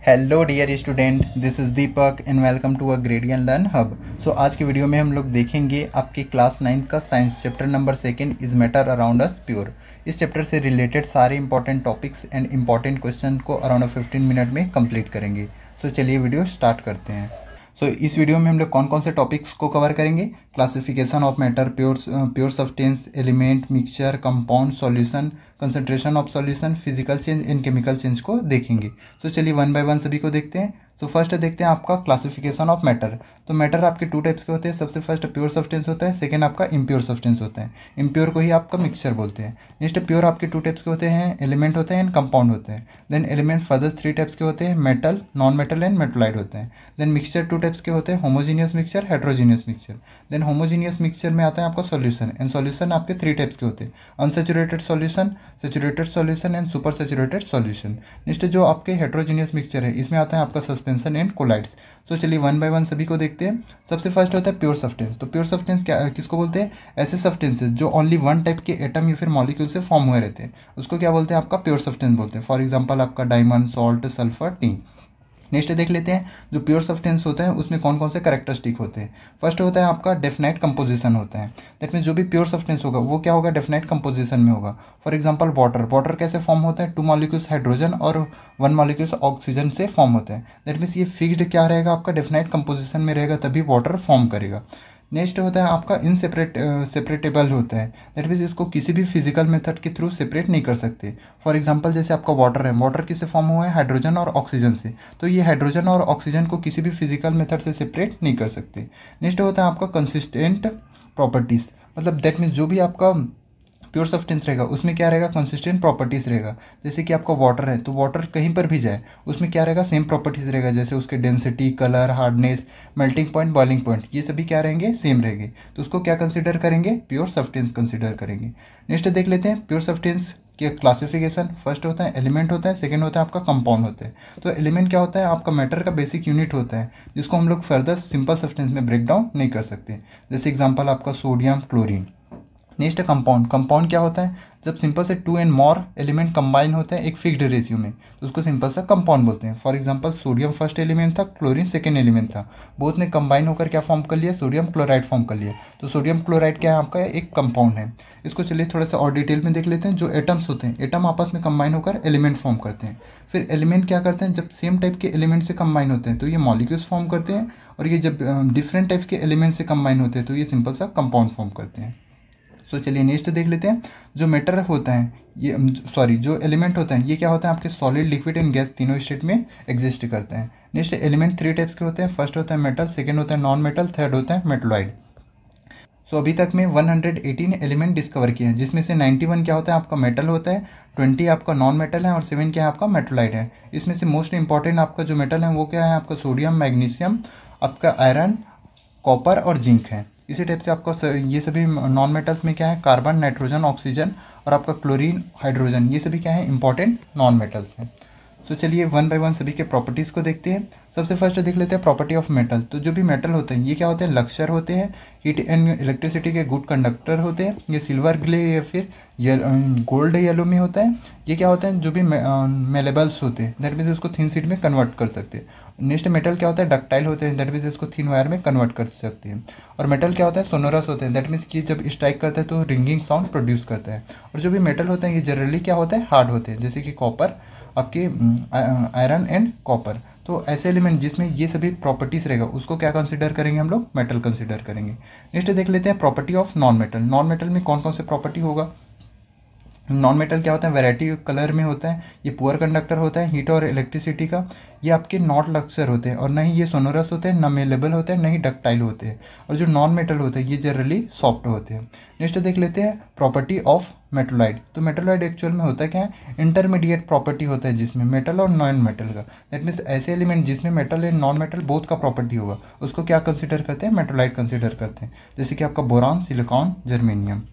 Hello dear student, this is Deepak and welcome to a grady and learn hub. So आज की video में हम लोग देखेंगे आपके क्लास 9 का science chapter number 2 is matter around us pure. इस चैप्टर से रिलेटेड सारे important topics and important question को अराउंड 15 मिनट में कंप्लीट करेंगे। सो चलिए वीडियो स्टार्ट करते हैं। इस वीडियो में हम लोग कौन कौन से टॉपिक्स को कवर करेंगे? Classification of matter, pure substance, element, mixture, compound, solution, concentration of solution, physical change and chemical change को देखेंगे। चलिए वन बाय वन सभी को देखते हैं। फर्स्ट देखते हैं आपका क्लासिफिकेशन ऑफ मैटर। तो मैटर आपके टू टाइप्स के होते हैं। सबसे फर्स्ट प्योर सब्सटेंस होता है, सेकेंड आपका इम्प्योर सब्सटेंस होता है। इम्प्योर को ही आपका मिक्सचर बोलते हैं। नेक्स्ट प्योर आपके टू टाइप्स के होते हैं, एलिमेंट होते हैं एंड कंपाउंड होते हैं। देन एलिमेंट फर्दर 3 टाइप्स के होते हैं, metal, non metal and metalloid होते हैं। देन मिक्सचर 2 टाइप्स के होते हैं, homogeneous mixture, heterogeneous mixture. Then homogeneous mixture में आता है आपका सॉल्यूशन, एंड सॉल्यूशन आपके 3 टाइप्स के होते हैं, unsaturated solution, saturated solution and super saturated solution. Next जो आपके हेट्रोजीनियस मिक्सचर है, इसमें आता है आपका सस्पेंशन एंड कोलाइड्स। चलिए वन बाय वन सभी को देखते हैं। सबसे फर्स्ट होता है प्योर सब्सटेंस। तो प्योर सब्सटेंस क्या किसको बोलते हैं? ऐसे सब्सटेंसेस जो ओनली वन टाइप के एटम या फिर मॉलिक्यूल से फॉर्म हुए रहते हैं, उसको क्या बोलते हैं? आपका प्योर सब्सटेंस बोलते हैं। फॉर एग्जांपल आपका diamond, salt, sulphur, T. Next देख लेते हैं जो प्योर सब्सटेंस होता है उसमें कौन कौन से कैरेक्टरिस्टिक होते हैं। फर्स्ट होता है आपका डेफिनाइट कंपोजिशन होता है। दैट मीन जो भी प्योर सब्सटेंस होगा वो क्या होगा? डेफिनाइट कंपोजिशन में होगा। फॉर एग्जांपल वाटर कैसे फॉर्म होता है? 2 मॉलिक्यूल्स हाइड्रोजन और 1 मॉलिक्यूल्स ऑक्सीजन से फॉर्म होता है। दैट मीन्स ये फिक्स्ड क्या रहेगा? आपका डेफिनाइट कंपोजिशन में रहेगा, तभी वाटर फॉर्म करेगा। नेक्स्ट होता है आपका सेपरेटेबल होता है। दैट मीन्स इसको किसी भी फिजिकल मेथड के थ्रू सेपरेट नहीं कर सकते। फॉर एग्जांपल जैसे आपका वाटर है, वाटर किससे फॉर्म हुआ है? हाइड्रोजन और ऑक्सीजन से। तो ये हाइड्रोजन और ऑक्सीजन को किसी भी फिजिकल मेथड से सेपरेट नहीं कर सकते। नेक्स्ट होता है आपका कंसिस्टेंट प्रॉपर्टीज़। मतलब दैट मीन्स जो भी आपका प्योर सब्सटेंस रहेगा उसमें क्या रहेगा? कंसिस्टेंट प्रॉपर्टीज़ रहेगा। जैसे कि आपका वाटर है तो वाटर कहीं पर भी जाए उसमें क्या रहेगा? सेम प्रॉपर्टीज़ रहेगा। जैसे उसके density, colour, hardness, melting point, boiling point, ये सभी क्या रहेंगे? सेम रहेंगे। तो उसको क्या कंसिडर करेंगे? प्योर सब्सटेंस कंसिडर करेंगे। नेक्स्ट देख लेते हैं प्योर सब्सटेंस के क्लासिफिकेशन। फर्स्ट होता है एलिमेंट होता है, सेकेंड होता है आपका कंपाउंड होता है। तो एलिमेंट क्या होता है? आपका मैटर का बेसिक यूनिट होता है जिसको हम लोग फर्दर सिंपल सब्सटेंस में ब्रेक डाउन नहीं कर सकते। जैसे एग्जाम्पल आपका सोडियम, क्लोरीन। नेक्स्ट कंपाउंड क्या होता है? जब सिंपल से 2 एंड मोर एलिमेंट कंबाइन होते हैं एक फिक्स्ड रेशियो में, तो उसको सिंपल सा कंपाउंड बोलते हैं। For example sodium first element था, क्लोरीन सेकेंड एलिमेंट था, बोथ ने कंबाइन होकर क्या फॉर्म कर लिया? सोडियम क्लोराइड फॉर्म कर लिया। तो सोडियम क्लोराइड क्या है? आपका एक कंपाउंड है। इसको चलिए थोड़ा सा और डिटेल में देख लेते हैं। जो एटम्स होते हैं, एटम आपस में कंबाइन होकर एलिमेंट फॉर्म करते हैं। फिर एलिमेंट क्या करते हैं? जब सेम टाइप के एलिमेंट से कंबाइन होते हैं तो ये मॉलिक्यूल्स फॉर्म करते हैं, और ये जब डिफरेंट टाइप के एलिमेंट से कंबाइन होते हैं तो ये सिंपल सा कंपाउंड फॉर्म करते हैं। चलिए नेक्स्ट देख लेते हैं। जो मैटर होता है जो एलिमेंट होता है ये क्या होता है? आपके सॉलिड, लिक्विड एंड गैस तीनों स्टेट में एग्जिस्ट करते हैं। नेक्स्ट एलिमेंट 3 टाइप्स के होते हैं। फर्स्ट होता है मेटल, सेकेंड होता है नॉन मेटल, थर्ड होता है मेटलॉइड। अभी तक में 118 एलिमेंट डिस्कवर किए हैं, जिसमें से 91 क्या होता है? आपका मेटल होता है, 20 आपका नॉन मेटल है और 7 क्या है? आपका मेटलॉइड है। इसमें से मोस्ट इंपॉर्टेंट आपका जो मेटल है वो क्या है? आपका सोडियम, मैग्नीशियम, आपका आयरन, कॉपर और जिंक है। इसी टाइप से आपका ये सभी नॉन मेटल्स में क्या है? कार्बन, नाइट्रोजन, ऑक्सीजन और आपका क्लोरीन, हाइड्रोजन, ये सभी क्या है? इंपॉर्टेंट नॉन मेटल्स हैं। चलिए वन बाय वन सभी के प्रॉपर्टीज़ को देखते हैं। सबसे फर्स्ट देख लेते हैं प्रॉपर्टी ऑफ मेटल। तो जो भी मेटल होते हैं ये क्या होते हैं? लक्चर होते हैं, हीट एंड इलेक्ट्रिसिटी के गुड कंडक्टर होते हैं। ये सिल्वर, ग्रे या फिर गोल्ड, येलो में होता है। ये क्या होते हैं? जो भी मेलेबल्स होते हैं, दैट मीन्स इसको थिन शीट में कन्वर्ट कर सकते हैं। नेक्स्ट मेटल क्या होता है? डक्टाइल होते हैं, दैट मीन्स इसको थिन वायर में कन्वर्ट कर सकते हैं। और मेटल क्या होता है? सोनोरस होते हैं, दैट मीन्स कि जब स्ट्राइक करता है तो रिंगिंग साउंड प्रोड्यूस करता है। और जो भी मेटल होते हैं ये जनरली क्या होता है? हार्ड होते हैं, जैसे कि कॉपर, आपके आयरन एंड कॉपर। तो ऐसे एलिमेंट जिसमें ये सभी प्रॉपर्टीज़ रहेगा उसको क्या कंसिडर करेंगे? हम लोग मेटल कंसिडर करेंगे। नेक्स्ट देख लेते हैं property of non metal. Non metal में कौन कौन से प्रॉपर्टी होगा? नॉन मेटल क्या होता है? वैरायटी कलर में होता है, ये पुअर कंडक्टर होता है हीट और इलेक्ट्रिसिटी का, ये आपके नॉट लक्चर होते हैं, और ना ही ये सोनोरस होते हैं, ना मेलेबल होते हैं, ना ही डक्टाइल होते हैं। और जो नॉन मेटल होते हैं ये जनरली सॉफ्ट होते हैं। नेक्स्ट देख लेते हैं प्रॉपर्टी ऑफ मेटलॉइड। तो मेटलॉइड एक्चुअल में होता क्या है? इंटरमीडिएट प्रॉपर्टी होता है जिसमें मेटल और नॉन मेटल का। दैट मीन्स ऐसे एलिमेंट जिसमें metal and non metal both का प्रॉपर्टी होगा उसको क्या कंसिडर करते हैं? मेटलॉइड कंसिडर करते हैं। जैसे कि आपका बोरान, सिलिकॉन, जर्मेनियम।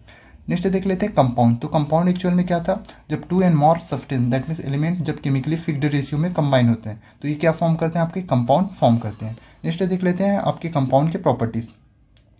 नेक्स्ट देख लेते हैं कंपाउंड। तो कंपाउंड एक्चुअल में क्या था? जब 2 and more substance, that means element जब केमिकली फिक्स्ड रेशियो में कंबाइन होते हैं तो ये क्या फॉर्म करते हैं? आपके कंपाउंड फॉर्म करते हैं। नेक्स्ट देख लेते हैं आपके कंपाउंड के प्रॉपर्टीज़।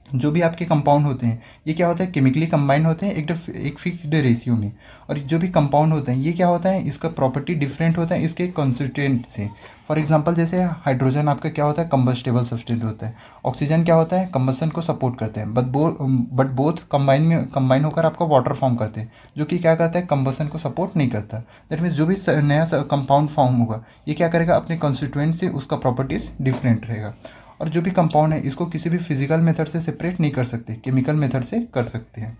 जो भी आपके कंपाउंड होते हैं ये क्या होता है? केमिकली कंबाइन होते हैं एक फिक्स्ड रेशियो में। और जो भी कंपाउंड होते हैं ये क्या होता है? इसका प्रॉपर्टी डिफरेंट होता है इसके कंस्टिट्यूएंट से। फॉर एग्जांपल जैसे हाइड्रोजन आपका क्या होता है, कंबस्टेबल सब्सटेंस होता है, ऑक्सीजन क्या होता है, कंबसन को सपोर्ट करते हैं, बट बोथ कंबाइन होकर आपका वाटर फॉर्म करते हैं, जो कि क्या करता है, कंबसन को सपोर्ट नहीं करता। दैट मीन्स जो भी नया कंपाउंड फॉर्म होगा ये क्या करेगा, अपने कॉन्स्टिट्यूएंट से उसका प्रॉपर्टीज डिफरेंट रहेगा। और जो भी कंपाउंड है इसको किसी भी फिजिकल मेथड से सेपरेट नहीं कर सकते, केमिकल मेथड से कर सकते हैं।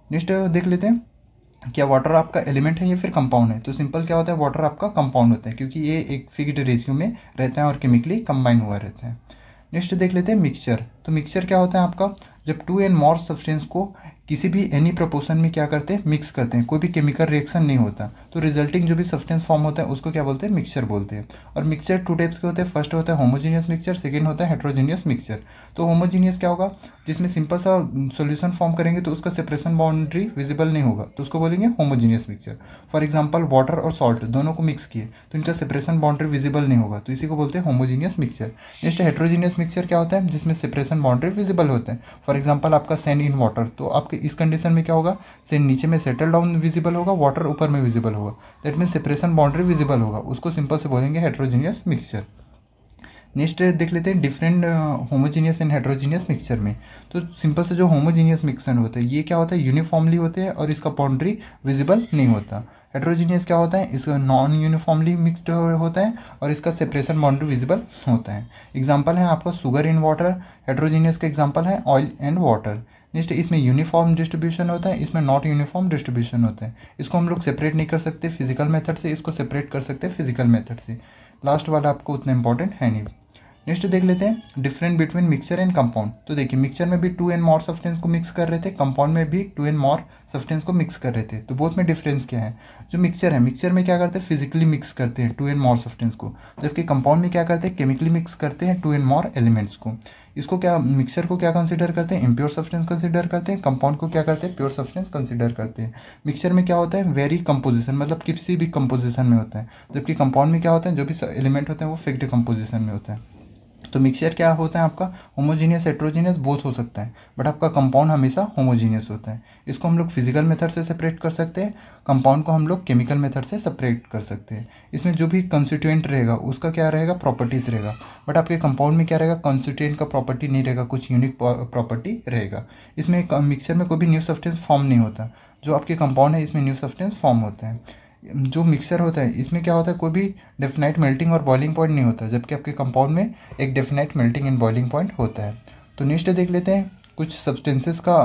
नेक्स्ट देख लेते हैं, क्या वाटर आपका एलिमेंट है या फिर कंपाउंड है। तो सिंपल क्या होता है, वाटर आपका कंपाउंड होता है क्योंकि ये एक फिक्स्ड रेशियो में रहता है और केमिकली कंबाइन हुआ रहता है। नेक्स्ट देख लेते हैं मिक्सचर। तो मिक्सचर क्या होता है आपका, जब 2 एंड मोर सब्सटेंस को किसी भी एनी प्रोपोर्शन में क्या करते हैं, मिक्स करते हैं, कोई भी केमिकल रिएक्शन नहीं होता, तो रिजल्टिंग जो भी सब्सटेंस फॉर्म होता है उसको क्या बोलते हैं, मिक्सचर बोलते हैं। और मिक्सचर 2 टाइप्स के होते हैं, फर्स्ट होता है होमोजीनियस मिक्सचर, सेकंड होता है हेट्रोजीनियस मिक्सचर। तो होमोजीनियस क्या होगा, जिसमें सिंपल सा सॉल्यूशन फॉर्म करेंगे तो उसका सेपरेशन बाउंड्री विजिबल नहीं होगा, तो उसको बोलेंगे homogeneous mixture. For example water और सॉल्ट दोनों को मिक्स किए तो इनका सेपरेशन बाउंड्री विजिबल नहीं होगा, तो इसी को बोलते हैं homogeneous mixture. Next heterogeneous mixture क्या होता है, जिसमें सेपरेशन बाउंड्री विजिबल होता है। फॉर एग्जांपल आपका सैंड इन वाटर, तो आपके इस कंडीशन में क्या होगा, सैंड नीचे में सेटल डाउन विजिबल होगा, वाटर ऊपर में विजिबल होगा, that means separation boundary visible होगा, उसको सिंपल से बोलेंगे हेट्रोजीनियस मिक्सचर। नेक्स्ट देख लेते हैं different homogeneous and heterogeneous mixture में। तो सिंपल से जो होमोजीनियस मिक्सचर होता है ये क्या होता है, यूनिफॉर्मली होते हैं और इसका बाउंड्री विजिबल नहीं होता। हेट्रोजीनियस क्या होता है, इसका नॉन यूनिफॉर्मली मिक्सड होता है और इसका सेपरेशन बाउंड्री विजिबल होता है। एग्जाम्पल है आपका शुगर इन वाटर, हेट्रोजीनियस का एग्जाम्पल है ऑयल एंड वाटर। नेक्स्ट इसमें यूनिफॉर्म डिस्ट्रीब्यूशन होता है, इसमें नॉट यूनिफॉर्म डिस्ट्रीब्यूशन होता है। इसको हम लोग सेपरेट नहीं कर सकते फिजिकल मेथड से, इसको सेपरेट कर सकते हैं फिजिकल मेथड से। लास्ट वाला आपको उतना इंपॉर्टेंट है नहीं। नेक्स्ट देख लेते हैं different between mixture and compound. तो देखिए मिक्सचर में भी 2 एंड मोर सब्सटेंस को मिक्स कर रहे थे, कंपाउंड में भी 2 एंड मोर सब्सटेंस को मिक्स कर रहे थे, तो बोथ में डिफरेंस क्या है। जो मिक्सचर है, मिक्सचर में क्या करते हैं, फिजिकली मिक्स करते हैं 2 एंड मोर सब्सटेंस को, जबकि कंपाउंड में क्या करते हैं, केमिकली मिक्स करते हैं 2 एंड मोर एलिमेंट्स को। इसको क्या, मिक्सचर को क्या कंसीडर करते हैं, इम्प्योर सब्सटेंस कंसीडर करते हैं, कंपाउंड को क्या करते हैं, प्योर सब्सटेंस कंसीडर करते हैं। मिक्सचर में क्या होता है, वेरी कंपोजिशन, मतलब किसी भी कंपोजिशन में होता है, जबकि कंपाउंड में क्या होता है, जो भी एलिमेंट होते हैं वो फिक्स्ड कंपोजिशन में होता है। तो मिक्सचर क्या होता है आपका, होमोजीनियस हेट्रोजीनियस बोथ हो सकता है, बट आपका कंपाउंड हमेशा होमोजीनियस होता है। इसको हम लोग फिजिकल मेथड से सेपरेट कर सकते हैं, कंपाउंड को हम लोग केमिकल मेथड से सेपरेट कर सकते हैं। इसमें जो भी कंस्टिट्यूएंट रहेगा उसका क्या रहेगा, प्रॉपर्टीज रहेगा, बट आपके कंपाउंड में क्या रहेगा, कंस्टिट्यूएंट का प्रॉपर्टी नहीं रहेगा, कुछ यूनिक प्रॉपर्टी रहेगा। इसमें मिक्सचर में कोई भी न्यू सब्सटेंस फॉर्म नहीं होता, जो आपके कंपाउंड है इसमें न्यू सब्सटेंस फॉर्म होता है। जो मिक्सचर होता है इसमें क्या होता है, कोई भी डेफिनाइट मेल्टिंग और बॉइलिंग पॉइंट नहीं होता, जबकि आपके कंपाउंड में एक definite melting and boiling point होता है। तो नेक्स्ट देख लेते हैं कुछ सब्सटेंसेस का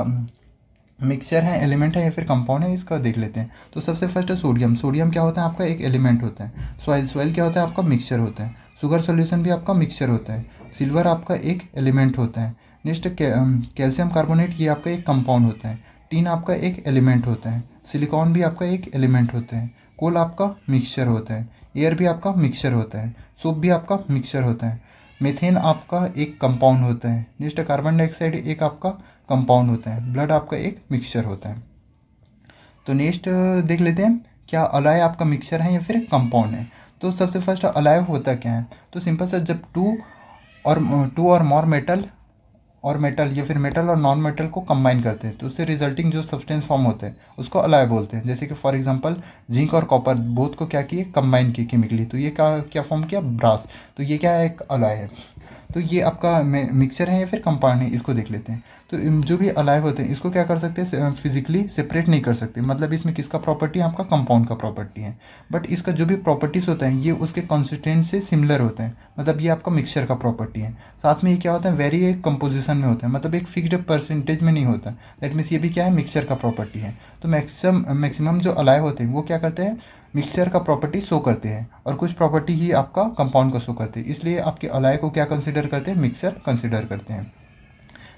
मिक्सचर है, एलिमेंट है या फिर कंपाउंड है, इसका देख लेते हैं। तो सबसे फर्स्ट है सोडियम। सोडियम क्या होता है आपका, एक एलिमेंट होता है। सॉइल क्या होता है आपका, मिक्सचर होता है। शुगर सोल्यूशन भी आपका मिक्सचर होता है। सिल्वर आपका एक एलिमेंट होता है। नेक्स्ट कैल्शियम कार्बोनेट, ये आपका एक कंपाउंड होता है। टीन आपका एक एलिमेंट होता है। सिलिकॉन भी आपका एक एलिमेंट होता है। कोल आपका मिक्सचर होता है। एयर भी आपका मिक्सचर होता है। सोप भी आपका मिक्सचर होता है। मीथेन आपका एक कंपाउंड होता है। नेक्स्ट कार्बन डाइऑक्साइड एक आपका कंपाउंड होता है। ब्लड आपका एक मिक्सचर होता है। तो नेक्स्ट देख लेते हैं, क्या अलाय आपका मिक्सचर है या फिर कंपाउंड है। तो सबसे फर्स्ट अलाय होता क्या है, तो सिंपल सा जब टू और मोर मेटल या फिर मेटल और नॉन मेटल को कंबाइन करते हैं तो उससे रिजल्टिंग जो सब्सटेंस फॉर्म होते हैं उसको अलाय बोलते हैं। जैसे कि फॉर एग्जांपल जिंक और कॉपर बोथ को क्या किए, कंबाइन किए केमिकली, तो ये क्या फॉर्म किया, ब्रास, तो ये क्या है, एक अलाय है। तो ये आपका मिक्सचर है या फिर कंपाउंड है, इसको देख लेते हैं। तो जो भी अलाय होते हैं इसको क्या कर सकते हैं, फिजिकली सेपरेट नहीं कर सकते, मतलब इसमें किसका प्रॉपर्टी है, आपका कंपाउंड का प्रॉपर्टी है, बट इसका जो भी प्रॉपर्टीज होता है ये उसके कॉन्स्टिट्यूएंट से सिमिलर होते हैं, मतलब ये आपका मिक्सचर का प्रॉपर्टी है। साथ में ये क्या होता है, वेरी एक कंपोजिशन में होता है, मतलब एक फिक्स्ड परसेंटेज में नहीं होता, दैट मीन्स ये भी क्या है, मिक्सचर का प्रॉपर्टी है। तो मैक्सिमम जो अलाय होते हैं वो क्या करते हैं, मिक्सचर का प्रॉपर्टी शो करते हैं, और कुछ प्रॉपर्टी ही आपका कंपाउंड को शो करते हैं, इसलिए आपके अलाय को क्या कंसिडर करते हैं, मिक्सचर कंसिडर करते हैं।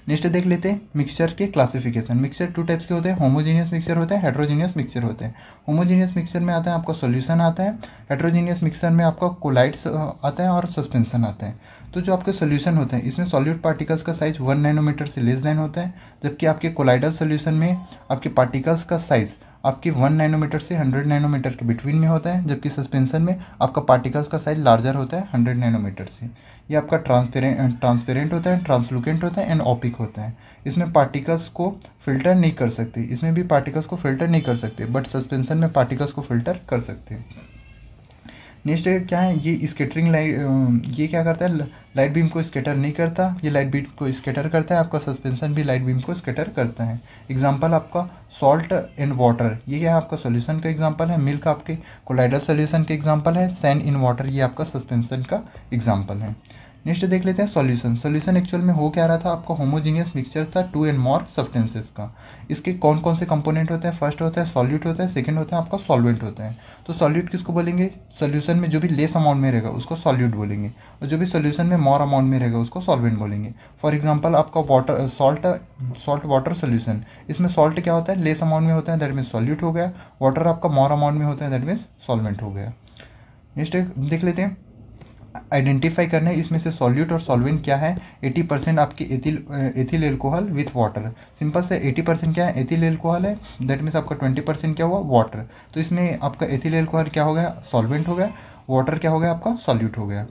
नेक्स्ट देख लेते हैं मिक्सचर के क्लासिफिकेशन। मिक्सचर 2 टाइप्स के होते हैं, होमोजीनियस मिक्सचर होता है, हेट्रोजीनियस मिक्सचर होते हैं। होमोजीनियस मिक्सचर में आता है आपका सॉल्यूशन आता है, हेट्रोजीनियस मिक्सचर में आपका कोलाइड्स आता है और सस्पेंशन आता है। तो जो आपके सॉल्यूशन होते हैं इसमें सॉल्यूट पार्टिकल्स का साइज 1 नैनोमीटर से लेस देन होता है, जबकि आपके कोलाइडल सॉल्यूशन में आपके पार्टिकल्स का साइज आपके 1 नैनोमीटर से 100 नैनोमीटर के बिटवीन में होता है, जबकि सस्पेंशन में आपका पार्टिकल्स का साइज लार्जर होता है 100 नैनोमीटर से। ये आपका ट्रांसपेरेंट होता है, ट्रांसलुकेंट होता है एंड ऑपिक होता है। इसमें पार्टिकल्स को फिल्टर नहीं कर सकते, इसमें भी पार्टिकल्स को फिल्टर नहीं कर सकते, बट सस्पेंशन में पार्टिकल्स को फिल्टर कर सकते हैं। नेक्स्ट क्या है, ये स्केटरिंग लाइट, ये क्या करता है, लाइट बीम को स्केटर नहीं करता, ये लाइट बीम को स्केटर करता है। आपका सस्पेंशन भी लाइट बीम को स्केटर करता है। एग्जांपल आपका सॉल्ट एंड वाटर, ये क्या है आपका सॉल्यूशन का एग्जांपल है। मिल्क आपके कोलाइडल सॉल्यूशन का एग्जांपल है। सैंड इन वाटर, ये आपका सस्पेंशन का एग्जांपल है। नेक्स्ट देख लेते हैं सॉल्यूशन। सॉल्यूशन एक्चुअल में हो क्या रहा था, आपका होमोजीनियस मिक्सचर था 2 एंड मोर सब्सटेंसेस का। इसके कौन कौन से कंपोनेंट होते हैं, फर्स्ट होता है सॉल्यूट होता है, सेकंड होता है आपका सॉल्वेंट होता है। तो सॉल्यूट किसको बोलेंगे, सॉल्यूशन में जो भी लेस अमाउंट में रहेगा उसको सॉल्यूट बोलेंगे, और जो भी सॉल्यूशन में मोर अमाउंट में रहेगा उसको सॉल्वेंट बोलेंगे। फॉर एग्जांपल आपका वाटर, सॉल्ट वाटर सॉल्यूशन, इसमें सॉल्ट क्या होता है, लेस अमाउंट में होता है, दैट मीन्स सॉल्यूट हो गया। वाटर आपका मोर अमाउंट में होता है, दैट मीन्स सॉल्वेंट हो गया। नेक्स्ट देख लेते हैं, आइडेंटिफाई करना है इसमें से सॉल्यूट और सॉल्वेंट क्या है। 80% आपकी ethyl alcohol with water. Simple से 80% क्या है, एथिल एल्कोहल है, दैट मीन्स आपका 20% क्या हुआ, वाटर। तो इसमें आपका एथिल एल्कोहल क्या हो गया, सॉल्वेंट हो गया, वाटर क्या हो गया आपका, सॉल्यूट हो गया।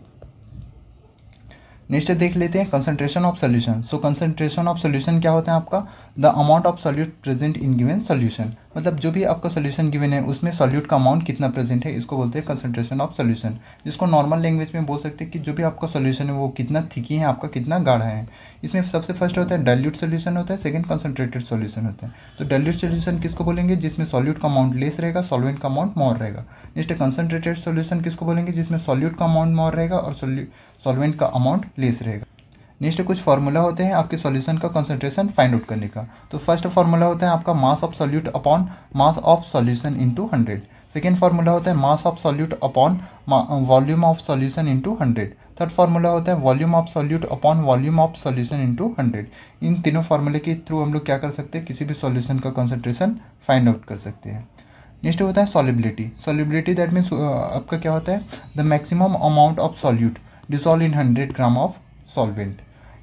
नेक्स्ट देख लेते हैं concentration of solution. So concentration of solution क्या होता है आपका, the amount of solute present in given solution. मतलब जो भी आपका सॉल्यूशन गिवन है उसमें सॉल्यूट का अमाउंट कितना प्रेजेंट है, इसको बोलते हैं कंसंट्रेशन ऑफ सॉल्यूशन। जिसको नॉर्मल लैंग्वेज में बोल सकते हैं कि जो भी आपका सॉल्यूशन है वो कितना थिकी है, आपका कितना गाढ़ा है। इसमें सबसे फर्स्ट होता है डाइल्यूट सॉल्यूशन होता है, सेकंड कंसंट्रेटेड सॉल्यूशन होता है। तो डाइल्यूट सॉल्यूशन किसको बोलेंगे, जिसमें सॉल्यूट का अमाउंट लेस रहेगा, सॉल्वेंट का अमाउंट मोर रहेगा। नेक्स्ट कंसंट्रेटेड सॉल्यूशन किसको बोलेंगे, जिसमें सॉल्यूट का अमाउंट मोर रहेगा और सॉल्वेंट का अमाउंट लेस रहेगा। नेक्स्ट कुछ फार्मूला होते हैं आपके सॉल्यूशन का कंसंट्रेशन फाइंड आउट करने का। तो फर्स्ट फार्मूला होता है आपका mass of solute upon mass of solution into 100। Second formula होता है mass of solute upon volume of solution into 100। Third formula होता है volume of solute upon volume of solution into 100। इन तीनों फार्मूले के थ्रू हम लोग क्या कर सकते हैं, किसी भी सॉल्यूशन का कंसंट्रेशन फाइंड आउट कर सकते हैं। नेक्स्ट होता है सॉल्युबिलिटी। सॉल्युबिलिटी दैट मीन्स आपका क्या होता है, the maximum amount of solute dissolve in 100 gram of solvent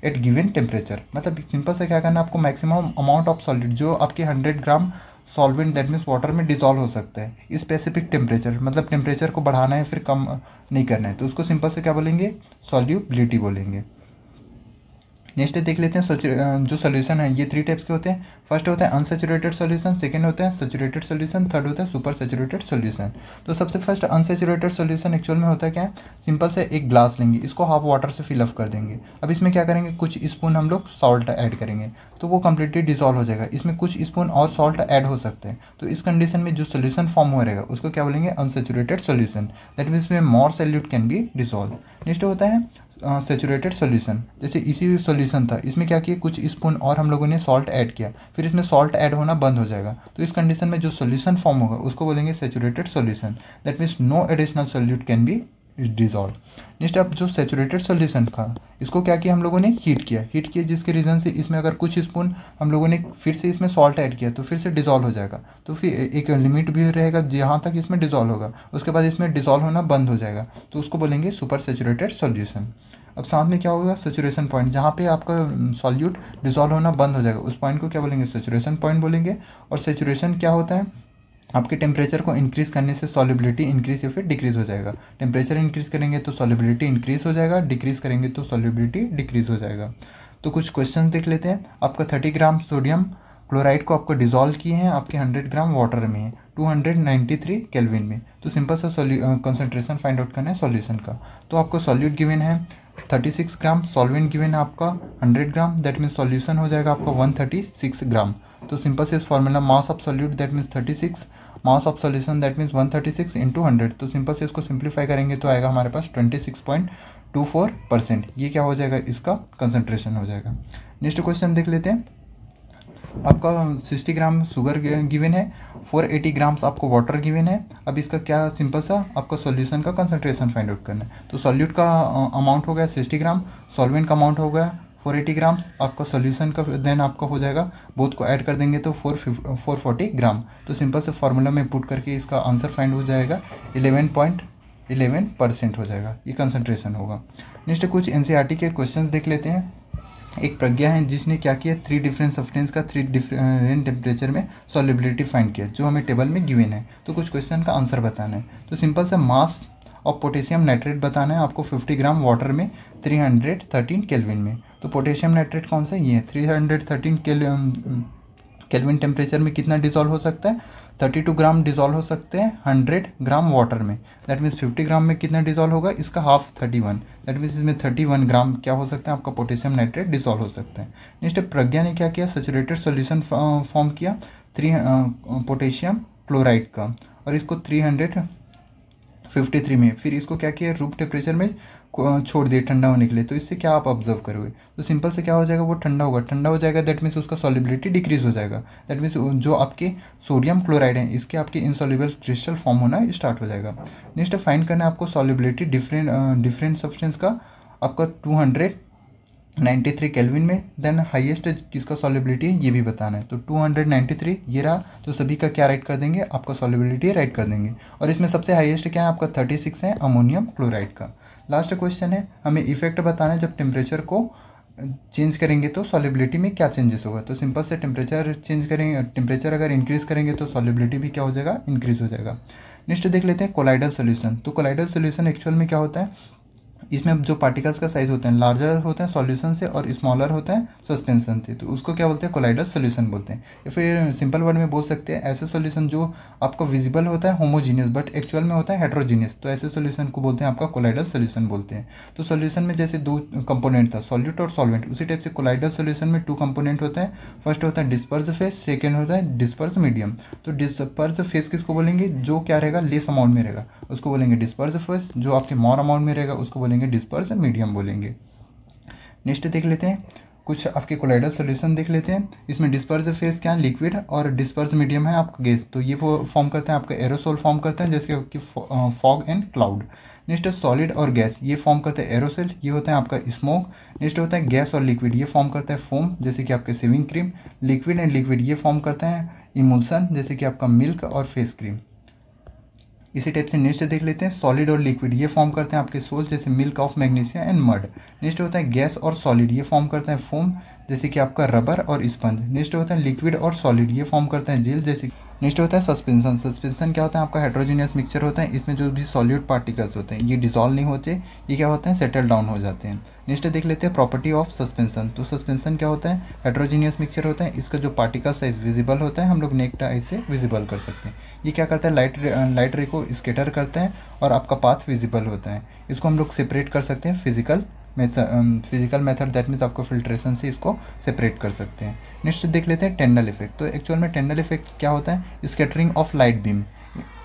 eight given temperature. मतलब सिंपल से क्या करना है आपको, मैक्सिमम अमाउंट ऑफ सॉल्यूट जो आपके 100 ग्राम सॉल्वेंट दैट मीन्स वाटर में डिसॉल्व हो सकता है स्पेसिफिक टेम्परेचर, मतलब टेम्परेचर को बढ़ाना है फिर कम नहीं करना है, तो उसको सिंपल से क्या बोलेंगे, सॉल्युबिलिटी बोलेंगे। नेक्स्ट देख लेते हैं जो सोल्यूशन है ये 3 टाइप्स के होते हैं। फर्स्ट होता है अनसेचुरेटेड सोल्यूशन, सेकंड होता है सैचुरेटेड सोल्यूशन, थर्ड होता है सुपर सैचुरेटेड सोल्यूशन। तो सबसे फर्स्ट अनसेचुरेटेड सोल्यूशन एक्चुअल में होता है क्या है, सिंपल से एक ग्लास लेंगे, इसको हाफ वाटर से फिलअप कर देंगे। अब इसमें क्या करेंगे, कुछ स्पून हम लोग सॉल्ट ऐड करेंगे तो वो कम्प्लीटली डिसॉल्व हो जाएगा। इसमें कुछ स्पून और सॉल्ट ऐड हो सकते हैं, तो इस कंडीशन में जो सोल्यूशन फॉर्म हो रहेगा उसको क्या बोलेंगे, अनसेचुरेटेड सोल्यूशन। दैट मीन्स में मोर solute can be dissolve. Next होता है सैचुरेटेड सॉल्यूशन। जैसे इसी सॉल्यूशन था, इसमें क्या किया, कुछ स्पून और हम लोगों ने सॉल्ट ऐड किया, फिर इसमें सॉल्ट ऐड होना बंद हो जाएगा, तो इस कंडीशन में जो सॉल्यूशन फॉर्म होगा उसको बोलेंगे saturated solution. That means no additional solute can be dissolve. Next अब जो सैचुरेटेड सॉल्यूशन था इसको क्या किया, हम लोगों ने हीट किया जिसके रीज़न से इसमें अगर कुछ स्पून हम लोगों ने फिर से इसमें सॉल्ट ऐड किया तो फिर से डिसॉल्व हो जाएगा। तो फिर एक लिमिट भी रहेगा जहाँ तक इसमें डिसॉल्व होगा, उसके बाद इसमें डिसॉल्व होना बंद हो जाएगा, तो उसको बोलेंगे सुपर सैचुरेटेड सॉल्यूशन। अब साथ में क्या होगा, सैचुरेशन पॉइंट, जहाँ पे आपका सॉल्यूट डिसॉल्व होना बंद हो जाएगा उस पॉइंट को क्या बोलेंगे, सैचुरेशन पॉइंट बोलेंगे। और सैचुरेशन क्या होता है, आपके टेम्परेचर को इंक्रीज़ करने से सॉल्युबिलिटी इंक्रीज या फिर डिक्रीज़ हो जाएगा। टेम्परेचर इंक्रीज़ करेंगे तो सॉल्युबिलिटी इंक्रीज़ हो जाएगा, डिक्रीज़ करेंगे तो सॉल्युबिलिटी डिक्रीज़ हो जाएगा। तो कुछ क्वेश्चन देख लेते हैं। आपका 30 ग्राम सोडियम क्लोराइड को आपको डिसॉल्व किए हैं आपके 100 ग्राम वाटर में है 293 केल्विन में। तो सिंपल सा कंसंट्रेशन फाइंड आउट करना है सॉल्यूशन का। तो आपको सॉल्यूट गिवन है 36 ग्राम, सॉल्वेंट गिवन है आपका 100 ग्राम, दैट मीन्स सॉल्यूशन हो जाएगा आपका 136 ग्राम। तो सिंपल से इस formula mass of solute that means 36, mass of solution that means 136 into 100। तो सिंपल से इसको सिंप्लीफाई करेंगे तो आएगा हमारे पास 26.24%। ये क्या हो जाएगा, इसका कंसंट्रेशन हो जाएगा। नेक्स्ट क्वेश्चन देख लेते हैं। आपका 60 ग्राम शुगर गिवन है, 480 ग्राम्स आपको वाटर गिवन है। अब इसका क्या, सिंपल सा आपका सॉल्यूशन का कंसंट्रेशन फाइंड आउट करना है। तो सॉल्यूट का अमाउंट हो गया 60 ग्राम, सॉल्वेंट का अमाउंट हो गया 480 ग्राम्स, आपका सॉल्यूशन का देन आपका हो जाएगा, बोथ को ऐड कर देंगे तो 440 ग्राम। तो सिंपल से फार्मूला में पुट करके इसका आंसर फाइंड हो जाएगा 11.11% हो जाएगा, ये कंसंट्रेशन होगा। नेक्स्ट कुछ एनसीईआरटी के क्वेश्चंस देख लेते हैं। एक प्रज्ञा है जिसने क्या किया, 3 डिफरेंट सब्सटेंस का 3 डिफरेंट टेम्परेचर में सॉल्युबिलिटी फाइंड किया जो हमें टेबल में गिवन है। तो कुछ क्वेश्चन का आंसर बताना है। तो सिंपल सा मास ऑफ पोटेशियम नाइट्रेट बताना है आपको 50 ग्राम वाटर में 313 केल्विन में। तो पोटेशियम नाइट्रेट कौन सा, ये है 313 केल्विन टेम्परेचर में कितना डिज़ोल्व हो सकता है, 32 ग्राम डिज़ोल्व हो सकते हैं 100 ग्राम वाटर में। दैट मीन्स 50 ग्राम में कितना डिज़ोल्व होगा, इसका हाफ 31। दैट मीन्स इसमें 31 ग्राम क्या हो सकता है, आपका पोटेशियम नाइट्रेट डिज़ोल्व हो सकता है। नेक्स्ट प्रज्ञा ने क्या किया, सैचुरेटेड सॉल्यूशन फॉर्म किया 3 पोटेशियम क्लोराइड का, और इसको 353 में, फिर इसको क्या किया, रूम टेम्परेचर में छोड़ दिए ठंडा होने के लिए। तो इससे क्या आप ऑब्जर्व करोगे, तो सिंपल से क्या हो जाएगा, वो ठंडा होगा, ठंडा हो जाएगा। दैट मीन्स उसका सॉलिबिलिटी डिक्रीज हो जाएगा। दैट मीन्स जो आपके सोडियम क्लोराइड है इसके आपके इनसॉल्युबल क्रिस्टल फॉर्म होना स्टार्ट हो जाएगा। नेक्स्ट फाइंड करना है आपको सॉलिबिलिटी डिफरेंट सब्सटेंस का, आपका 293 केल्विन में। देन हाईएस्ट किसका सॉलिबिलिटी है ये भी बताना है। तो 293 ये रहा, तो सभी का क्या राइट कर देंगे, आपका सॉलिबिलिटी राइट कर देंगे। और इसमें सबसे हाईएस्ट क्या है, आपका 36 है अमोनियम क्लोराइड का। लास्ट क्वेश्चन है, हमें इफेक्ट बताना है जब टेम्परेचर को चेंज करेंगे तो सॉलिबिलिटी में क्या चेंजेस होगा। तो सिंपल से टेम्परेचर चेंज करेंगे, टेम्परेचर अगर इंक्रीज करेंगे तो सॉलिबिलिटी भी क्या हो जाएगा, इंक्रीज हो जाएगा। नेक्स्ट देख लेते हैं कोलाइडल सोल्यूशन। तो कोलाइडल सोल्यूशन एक्चुअल में क्या होता है, इसमें जो पार्टिकल्स का साइज होता है लार्जर होता है सॉल्यूशन से और स्मॉलर होता है सस्पेंशन से, तो उसको क्या बोलते हैं, कोलाइडल सोल्यूशन बोलते हैं। या फिर सिंपल वर्ड में बोल सकते हैं ऐसे सोल्यूशन जो आपका विजिबल होता है होमोजीनियस बट एक्चुअल में होता है हेट्रोजीनियस, तो ऐसे सोल्यूशन को बोलते हैं आपका कोलाइडल सोल्यूशन बोलते हैं। तो सोल्यूशन में जैसे 2 कंपोनेंट था, सॉल्यूट और सॉल्वेंट, उसी टाइप से कोलाइडल सोल्यूशन में 2 कंपोनेंट होता है। फर्स्ट होता है डिस्पर्स फेस, सेकेंड होता है डिस्पर्स मीडियम। तो डिस्पर्स फेस किसको बोलेंगे, जो क्या रहेगा लेस अमाउंट में रहेगा उसको बोलेंगे डिस्पर्स फेस, जो आपके मोर अमाउंट में रहेगा उसको बोलेंगे डिस्पर्स मीडियम बोलेंगे। नेक्स्ट देख लेते हैं कुछ आपके कोलाइडल सोल्यूशन देख लेते हैं। इसमें डिस्पर्स फेस क्या है, लिक्विड, और डिस्पर्स मीडियम है आपका गैस। तो ये वो फॉर्म करते हैं आपका एरोसोल फॉर्म करते हैं, जैसे कि fog and cloud. Next solid और गैस, ये फॉर्म करते हैं एरोसोल, ये होता है आपका स्मोक। नेक्स्ट होता है गैस और लिक्विड, ये फॉर्म करते हैं फोम, जैसे कि आपके shaving cream. Liquid and liquid ये फॉर्म करते हैं इमल्सन, जैसे कि आपका मिल्क और फेस क्रीम। इसी टाइप से नेक्स्ट देख लेते हैं सॉलिड और लिक्विड, ये फॉर्म करते हैं आपके सोल, जैसे milk of magnesia and mud. Next होता है गैस और सॉलिड, ये फॉर्म करते हैं फोम, जैसे कि आपका रबर और स्पंज। नेक्स्ट होता है लिक्विड और सॉलिड, ये फॉर्म करते हैं जेल, जैसे। नेक्स्ट होता है सस्पेंशन। सस्पेंशन क्या होता है, आपका हेट्रोजीनियस मिक्सचर होता है, इसमें जो भी सॉल्यूट पार्टिकल्स होते हैं ये डिजॉल्व नहीं होते, ये क्या होते हैं, सेटल डाउन हो जाते हैं। नेक्स्ट देख लेते हैं प्रॉपर्टी ऑफ सस्पेंशन। तो सस्पेंशन क्या होता है, हेट्रोजीनियस मिक्सचर होता है, इसका जो पार्टिकल साइज विजिबल होता है हम लोग नेक्ड आई से विजिबल कर सकते हैं। ये क्या करता है, लाइट रे को स्केटर करता है और आपका पाथ विजिबल होता है। इसको हम लोग सेपरेट कर सकते हैं फिजिकल मेथड, दैट मीन्स आपको फिल्ट्रेशन से इसको सेपरेट कर सकते हैं। नेक्स्ट देख लेते हैं टेंडल इफेक्ट। तो एक्चुअल में टेंडल इफेक्ट क्या होता है, scattering of light beam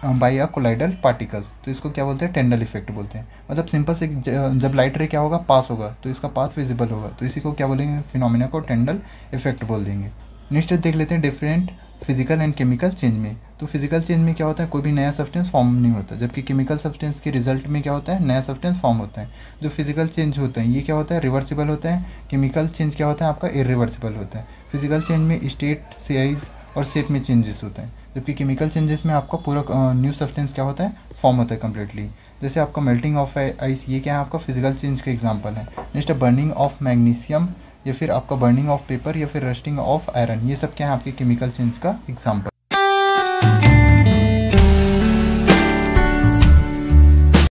by a colloidal particles. तो इसको क्या बोलते हैं, टेंडल इफेक्ट बोलते हैं। मतलब सिंपल से जब लाइट रे क्या होगा, पास होगा तो इसका पाथ विजिबल होगा, तो इसी को क्या बोलेंगे, फिनोमिना को टेंडल इफेक्ट बोल देंगे। नेक्स्ट देख लेते हैं different physical and chemical change में। तो फिजिकल चेंज में क्या होता है, कोई भी नया सब्सटेंस फॉर्म नहीं होता, जबकि केमिकल सब्सटेंस के रिजल्ट में क्या होता है, नया सब्सटेंस फॉर्म होता है। जो फिजिकल चेंज होता है ये क्या होता है, रिवर्सिबल होता है। केमिकल चेंज क्या होता है, आपका इरिवर्सिबल होता है। फिजिकल चेंज में स्टेट, साइज और शेप में चेंजेस होता है, जबकि केमिकल चेंजेस में आपका पूरा न्यू सब्सटेंस क्या होता है, फॉर्म होता है कम्प्लीटली। जैसे आपका मेल्टिंग ऑफ आइस, ये क्या है, आपका फिजिकल चेंज का एग्जाम्पल है। नेक्स्ट बर्निंग ऑफ मैग्नीशियम, या फिर आपका बर्निंग ऑफ पेपर, या फिर रस्टिंग ऑफ आयरन, ये सब क्या है आपके केमिकल चेंज का एग्जाम्पल।